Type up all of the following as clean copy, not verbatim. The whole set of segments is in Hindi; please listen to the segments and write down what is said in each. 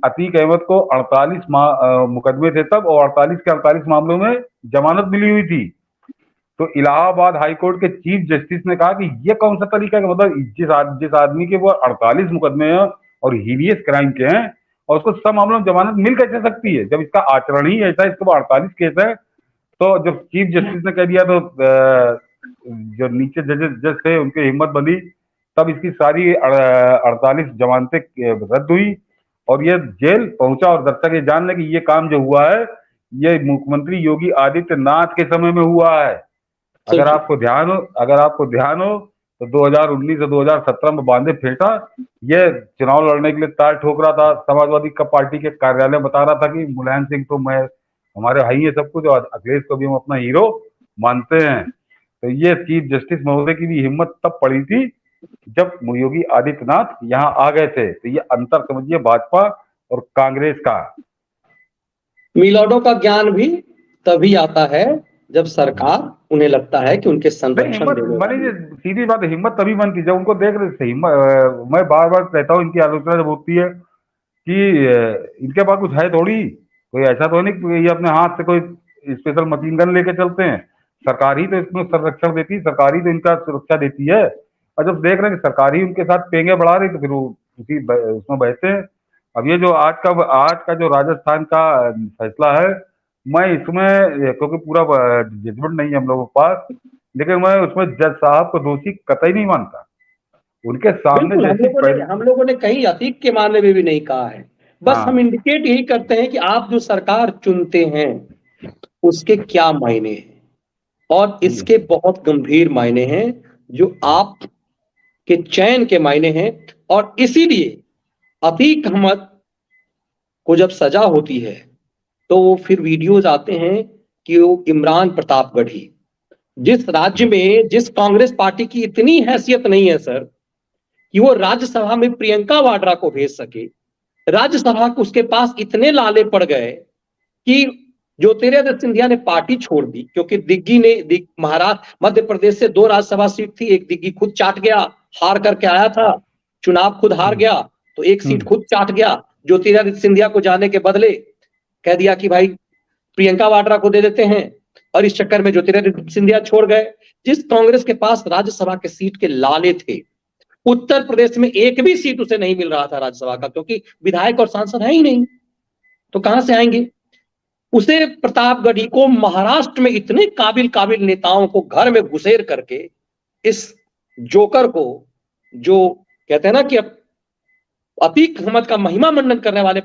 अतीक अहमद को 48 मुकदमे थे तब, और 48 के 48 मामलों में जमानत मिली हुई थी। तो इलाहाबाद हाई कोर्ट के चीफ जस्टिस ने कहा कि ये कौन सा तरीका है, मतलब जिस आदमी के वो 48 मुकदमे हैं और हीनियस क्राइम के हैं, और उसको सब मामलों में जमानत मिल कैसे सकती है जब इसका आचरण ही ऐसा है, इसके वो 48 केस है। तो जब चीफ जस्टिस ने कह दिया तो जो नीचे जज थे उनकी हिम्मत बंधी, तब इसकी सारी 48 जमानतें रद्द हुई और ये जेल पहुंचा। और जब तक ये जान ले कि ये काम जो हुआ है ये मुख्यमंत्री योगी आदित्यनाथ के समय में हुआ है। अगर आपको ध्यान हो तो 2019 से 2017 में बांधे फेंटा, ये चुनाव लड़ने के लिए ताल ठोक रहा था, समाजवादी का पार्टी के कार्यालय बता रहा था कि मुलायम सिंह तो मैं हमारे भाई है सब कुछ, और अखिलेश को भी हम अपना हीरो मानते हैं। तो ये चीफ जस्टिस महोदय की भी हिम्मत तब पड़ी थी जब योगी आदित्यनाथ यहाँ आ गए थे। तो ये अंतर समझिए भाजपा और कांग्रेस का। मिलोडों का ज्ञान भी तभी आता है जब सरकार उन्हें लगता है कि उनके संरक्षण बनी, सीधी बात है, हिम्मत तभी बनती जब उनको देख रहे थे। मैं बार बार कहता हूँ इनकी आलोचना जब होती है कि इनके पास कुछ है थोड़ी, कोई ऐसा तो नहीं कि ये अपने हाथ से कोई स्पेशल मशीन गन लेके चलते हैं। सरकार ही तो इसमें संरक्षण देती है, सरकार ही तो इनका सुरक्षा देती है। और जब देख रहे हैं कि सरकार ही उनके साथ पेंगे बढ़ा रही तो फिर वो उसी उसमें बहते हैं। अब ये जो आज का जो राजस्थान का फैसला है, मैं इसमें, क्योंकि पूरा जजमेंट नहीं है हम लोगों के पास, लेकिन मैं उसमें जज साहब को दोषी कतई नहीं मानता। उनके सामने हम लोगों ने कहीं अतीक के मामले में भी नहीं कहा है। बस हम इंडिकेट यही करते हैं कि आप जो सरकार चुनते हैं उसके क्या मायने हैं, और इसके बहुत गंभीर मायने हैं जो आप के चयन के मायने हैं। और इसीलिए अतीक अहमद को जब सजा होती है तो वो फिर वीडियोज आते हैं कि वो इमरान प्रतापगढ़ी, जिस राज्य में जिस कांग्रेस पार्टी की इतनी हैसियत नहीं है सर कि वो राज्यसभा में प्रियंका वाड्रा को भेज सके, राज्यसभा को उसके पास इतने लाले पड़ गए कि ज्योतिरादित्य सिंधिया ने पार्टी छोड़ दी, क्योंकि दिग्गी ने महाराष्ट्र मध्य प्रदेश से 2 राज्यसभा सीट थी, एक दिग्गी खुद चाट गया, हार करके आया था, चुनाव खुद हार गया तो एक सीट खुद चाट गया। ज्योतिरादित्य सिंधिया को जाने के बदले कह दिया कि भाई प्रियंका वाड्रा को दे देते हैं, और इस चक्कर में ज्योतिरादित्य सिंधिया छोड़ गए। जिस कांग्रेस के पास राज्यसभा के सीट के लाले थे, उत्तर प्रदेश में एक भी सीट उसे नहीं मिल रहा था राज्यसभा का, क्योंकि विधायक और सांसद है ही नहीं, तो कहां से आएंगे। उसे प्रतापगढ़ी को महाराष्ट्र में इतने काबिल नेताओं को घर में घुसेर करके इस जोकर को, जो कहते हैं ना कि अतीक अहमद का महिमा मंडन करने वाले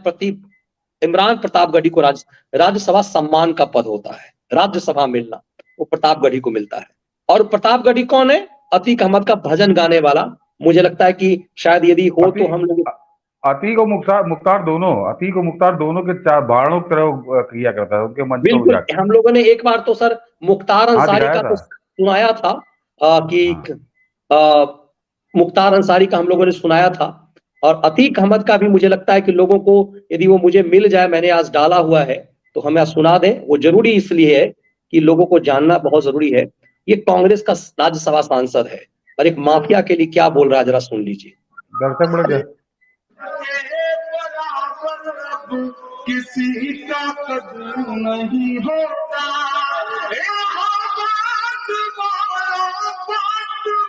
इमरान प्रतापगढ़ी को राज्यसभा सम्मान का पद होता है, राज्यसभा मिलना वो प्रतापगढ़ी को मिलता है। और प्रतापगढ़ी कौन है? अतीक अहमद का भजन गाने वाला। मुझे लगता है कि शायद यदि हो तो हम लोग अतीक और मुख्तार दोनों के बाणों की तरह किया करता है उनके मंच पर। बिल्कुल, हम लोगों ने एक बार तो सर मुख्तार अंसारी का तो सुनाया था कि मुख्तार अंसारी का हम लोगों ने सुनाया था, और अतीक अहमद का भी मुझे लगता है कि लोगों को यदि वो मुझे मिल जाए, मैंने आज डाला हुआ है तो हमें सुना दें। वो जरूरी इसलिए है कि लोगों को जानना बहुत जरूरी है। ये कांग्रेस का राज्यसभा सांसद है और एक माफिया के लिए क्या बोल रहा है, जरा सुन लीजिए। दर्शक बढ़ गया। किसी का कदर नहीं होता,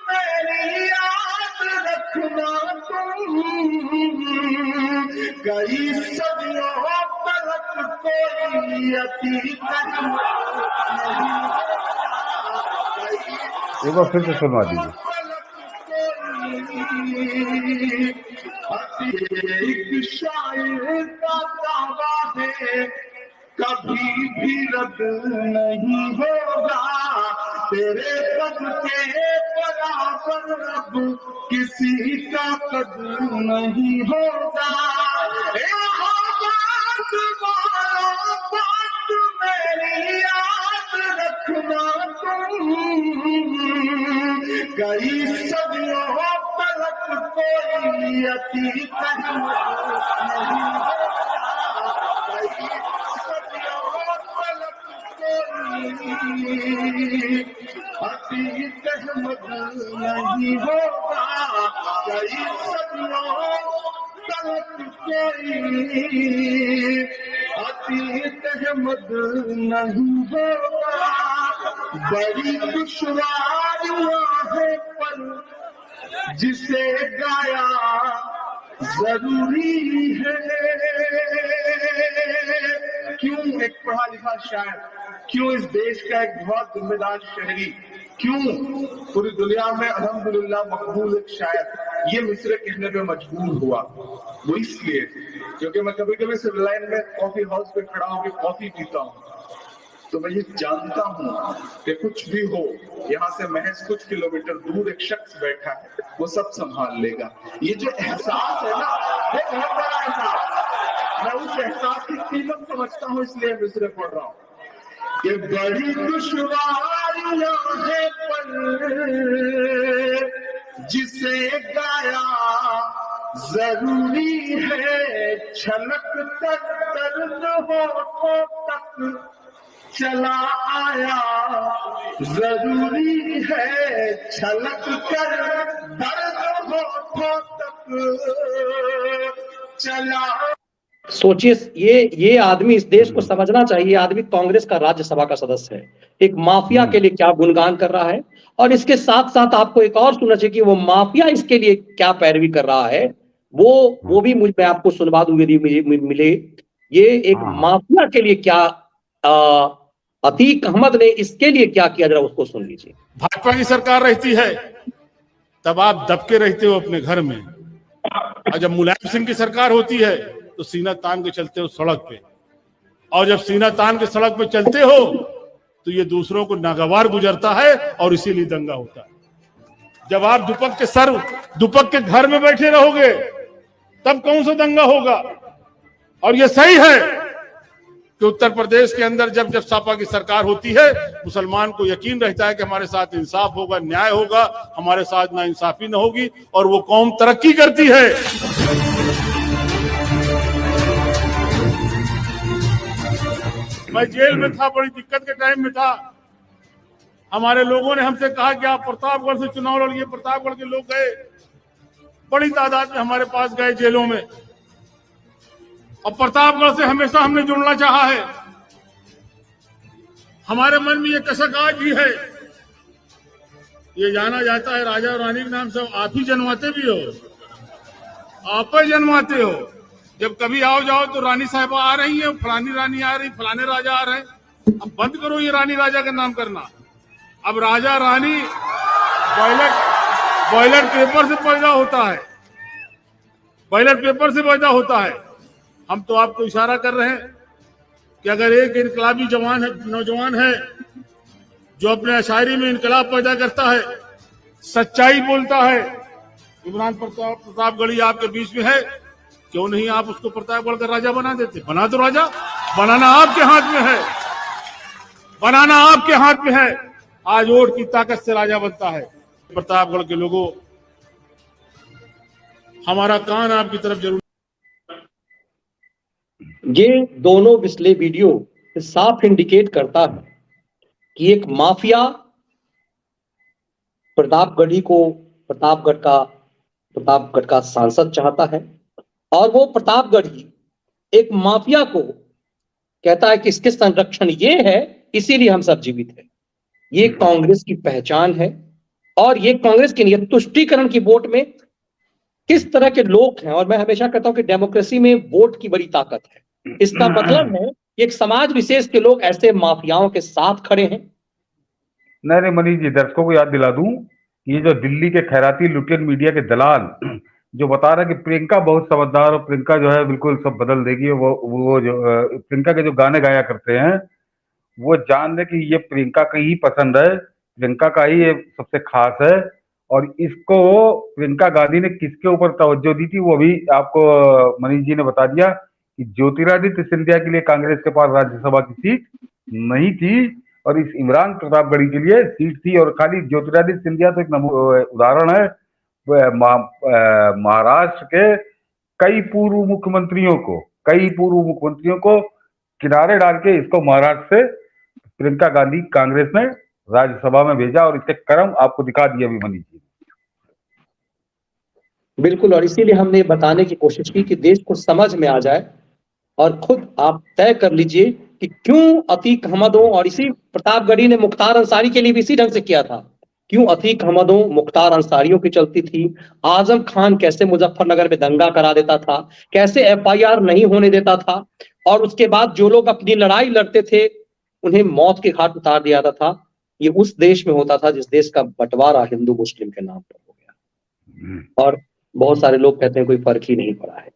मेरी याद रखना कई सदियों तक कोई अतीत एक बार फिर से सुनवा दीजिए। एक शायर का दावा है कभी भी रद्द नहीं होगा, तेरे कद के बराबर रब किसी का कदर नहीं होगा। बात मेरी याद रखना कई सदियों तक कोई अतीत अतीत नहीं होगा, कई सदियों तक कोई अतीत अहमद नहीं होगा, बड़ी दुश्वारियां है पर जिसे गाया जरूरी है। क्यों एक पढ़ा लिखा शायर, क्यों इस देश का एक बहुत जिम्मेदार शहरी, क्यों पूरी दुनिया में अल्हम्दुलिल्लाह मकबूल एक शायर ये मिसरे कहने पे मजबूर हुआ? वो इसलिए क्योंकि मैं कभी कभी सिविल लाइन में कॉफी हाउस पे खड़ा होकर कॉफी पीता हूँ, तो मैं ये जानता हूँ कि कुछ भी हो, यहाँ से महज कुछ किलोमीटर दूर एक शख्स बैठा है, वो सब संभाल लेगा। ये जो एहसास है ना, वो बहुत बड़ा एहसास, मैं उस एहसास की कीमत समझता हूँ, इसलिए मिसरे पढ़ रहा हूँ। ये बड़ी दुश्वारियां है पर जिसे गाया जरूरी है, छलक तक दर्द होठों तक चला आया जरूरी है, छलक कर दर्द होठों तक चला। सोचिए, ये आदमी, इस देश को समझना चाहिए, आदमी कांग्रेस का राज्यसभा का सदस्य है, एक माफिया के लिए क्या गुणगान कर रहा है, और इसके साथ साथ आपको एक और सुनना चाहिए कि वो माफिया इसके लिए क्या पैरवी कर रहा है। वो भी मैं आपको सुनवा दूंगी यदि मिले। ये एक माफिया के लिए क्या अतीक अहमद ने इसके लिए क्या किया, जरा उसको सुन लीजिए। भाजपा की सरकार रहती है तब आप दबके रहते हो अपने घर में, और जब मुलायम सिंह की सरकार होती है तो सीना तान के चलते हो सड़क पे, और जब सीना तान के सड़क पे चलते हो तो ये दूसरों को नागवार गुजरता है और इसीलिए दंगा होता है। जब आप दुपक के घर में बैठे रहोगे तब कौन सा दंगा होगा? और ये सही है कि उत्तर प्रदेश के अंदर जब सपा की सरकार होती है, मुसलमान को यकीन रहता है कि हमारे साथ इंसाफ होगा, न्याय होगा, हमारे साथ नाइंसाफी न होगी, और वो कौम तरक्की करती है। मैं जेल में था, बड़ी दिक्कत के टाइम में था। हमारे लोगों ने हमसे कहा कि आप प्रतापगढ़ से चुनाव लड़िए। प्रतापगढ़ के लोग गए, बड़ी तादाद में हमारे पास गए जेलों में, और प्रतापगढ़ से हमेशा हमने जुड़ना चाहा है। हमारे मन में ये कसक आज भी है। ये जाना जाता है राजा और रानी के नाम से आप ही जन्माते भी हो, आप ही जन्माते हो। जब कभी आओ जाओ तो रानी साहिबा आ रही है, फलानी रानी आ रही, फलाने राजा आ रहे हैं। अब बंद करो ये रानी राजा का नाम करना। अब राजा रानी बॉयलट पेपर से पैदा होता है, बॉयलट पेपर से पैदा होता है। हम तो आपको इशारा कर रहे हैं कि अगर एक इनकलाबी नौजवान है जो अपने शायरी में इनकलाब पैदा करता है, सच्चाई बोलता है, इमरान प्रतापगढ़ी आपके बीच में है, क्यों नहीं आप उसको प्रतापगढ़ का राजा बना देते? बना दो राजा, बनाना आपके हाथ में है, बनाना आपके हाथ में है। आज वोट की ताकत से राजा बनता है। प्रतापगढ़ के लोगों, हमारा कान आपकी तरफ जरूर। ये दोनों पिछले वीडियो साफ इंडिकेट करता है कि एक माफिया प्रतापगढ़ का सांसद चाहता है, और वो प्रतापगढ़ी एक माफिया को कहता है कि इसके संरक्षण ये है, इसीलिए हम सब जीवित हैं। ये कांग्रेस की पहचान है, और ये कांग्रेस की नीयत तुष्टीकरण की वोट में किस तरह के लोग हैं। और मैं हमेशा कहता हूं कि डेमोक्रेसी में वोट की बड़ी ताकत है। इसका मतलब है एक समाज विशेष के लोग ऐसे माफियाओं के साथ खड़े हैं। नहीं मनीष जी, दर्शकों को याद दिला दूं, ये जो दिल्ली के खैराती लुटेन मीडिया के दलाल जो बता रहा है कि प्रियंका बहुत समझदार और प्रियंका जो है बिल्कुल सब बदल देगी, वो जो प्रियंका के जो गाने गाया करते हैं, वो जान ले कि ये प्रियंका का ही पसंद है, प्रियंका का ही ये सबसे खास है। और इसको प्रियंका गांधी ने किसके ऊपर तवज्जो दी थी वो भी आपको मनीष जी ने बता दिया कि ज्योतिरादित्य सिंधिया के लिए कांग्रेस के पास राज्यसभा की सीट नहीं थी, और इस इमरान प्रतापगढ़ी के लिए सीट थी। और खाली ज्योतिरादित्य सिंधिया तो एक उदाहरण है, महाराष्ट्र के कई पूर्व मुख्यमंत्रियों को किनारे डाल के इसको महाराष्ट्र से प्रियंका गांधी कांग्रेस ने राज्यसभा में भेजा, और इसके क्रम आपको दिखा दिया अभी मनीष जी। बिल्कुल, और इसीलिए हमने ये बताने की कोशिश की कि देश को समझ में आ जाए और खुद आप तय कर लीजिए कि क्यों अतीक अहमदों, और इसी प्रतापगढ़ी ने मुख्तार अंसारी के लिए भी इसी ढंग से किया था, क्यों अतीक अहमदों मुख्तार अंसारियों की चलती थी, आजम खान कैसे मुजफ्फरनगर में दंगा करा देता था, कैसे एफआईआर नहीं होने देता था, और उसके बाद जो लोग अपनी लड़ाई लड़ते थे उन्हें मौत के घाट उतार दिया जाता था। ये उस देश में होता था जिस देश का बंटवारा हिंदू मुस्लिम के नाम पर हो गया, और बहुत सारे लोग कहते हैं कोई फर्क ही नहीं पड़ा है।